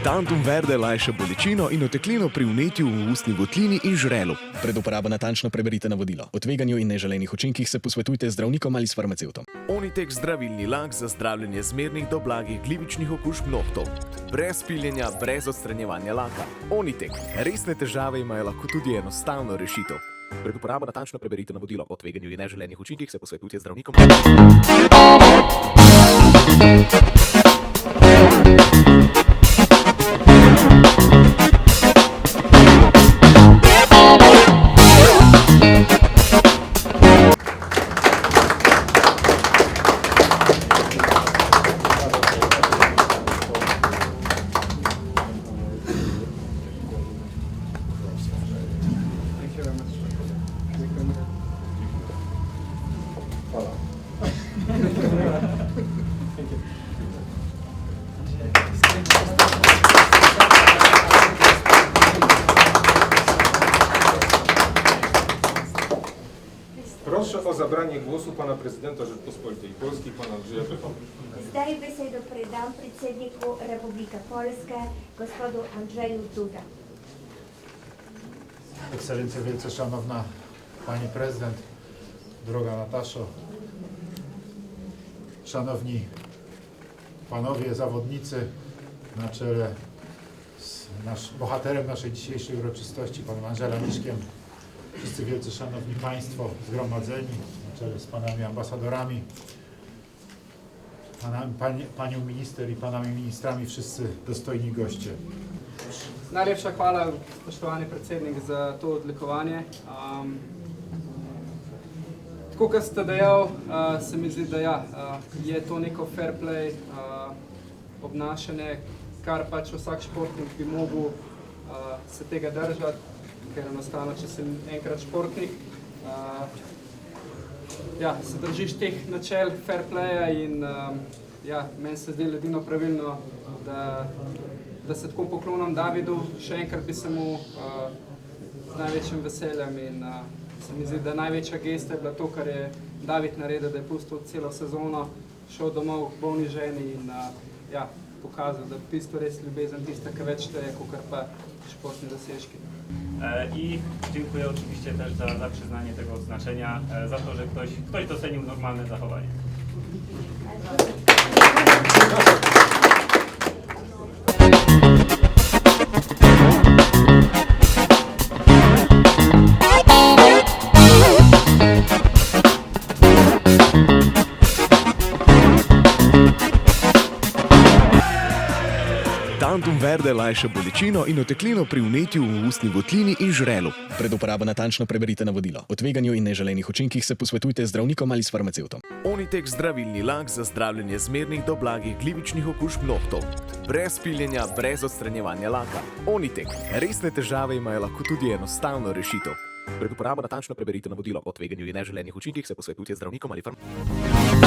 Tantum verde lajša bolečino in oteklino pri vnetju v ustni votlini in žrelu. Pred uporabo natančno preberite navodilo. O tveganju in neželenih učinkih se posvetujte z zdravnikom ali s farmacevtom. Onitek zdravilni lak za zdravljenje zmernih do blagih glivičnih okužb nohtov. Brez piljenja, brez odstranjevanja laka. Onitek. Resne težave imajo lahko tudi enostavno rešitev. Pred uporabo natančno preberite navodilo. O tveganju in neželenih učinkih se posvetujte z zdravnikom. Proszę o zabranie głosu pana prezydenta Rzeczypospolitej Polskiej, pana Andrzeja Dudy. Zdaj besedo predam predsedniku Republike Polske, gospodu Andrzeju Duda. Ekscelencja wielce szanowna pani prezydent, droga Nataszo, szanowni panowie zawodnicy, na czele z bohaterem naszej dzisiejszej uroczystości, panem Andrzejem Miszkiem, wszyscy wielce szanowni państwo zgromadzeni, na czele z panami ambasadorami, panią minister i panami ministrami, wszyscy dostojni goście. Najlepša hvala, spoštovani predsednik, za to odlikovanje. Tako kot ste dejal, se mi zdi, da ja, je to neko fair play obnašanje, kar pač vsak športnik bi mogel se tega držati, ker enostavno, če si enkrat športnik, ja, se držiš teh načel fair playa in ja, meni se zdi edino pravilno, da se tako poklonim Davidu, še enkrat bi se mu z največjim veseljem in se mi zdi, da največja gesta je bila to, kar je David naredil, da je pustil celo sezono, šel domov k bolni ženi in ja, pokazal, da v bistvu res ljubezen tista, ki več šteje, kakor pa športni dosežki. I dziękuję oczywiście też za przyznanie tego odznaczenia, za to, że ktoś docenił normalne zachowanie. Tantum verde lajša bolečino in oteklino pri vnetju v ustni votlini in žrelu. Pred uporabo natančno preberite navodilo. O tveganju in neželenih učinkih se posvetujte z zdravnikom ali s farmacevtom. Onitek zdravilni lak za zdravljenje zmernih do blagih glivičnih okužb nohtov. Brez piljenja, brez odstranjevanja laka. Onitek. Resne težave imajo lahko tudi enostavno rešitev. Pred uporabo natančno preberite navodilo. O tveganju in neželenih učinkih se posvetujte z zdravnikom ali farmacevtom.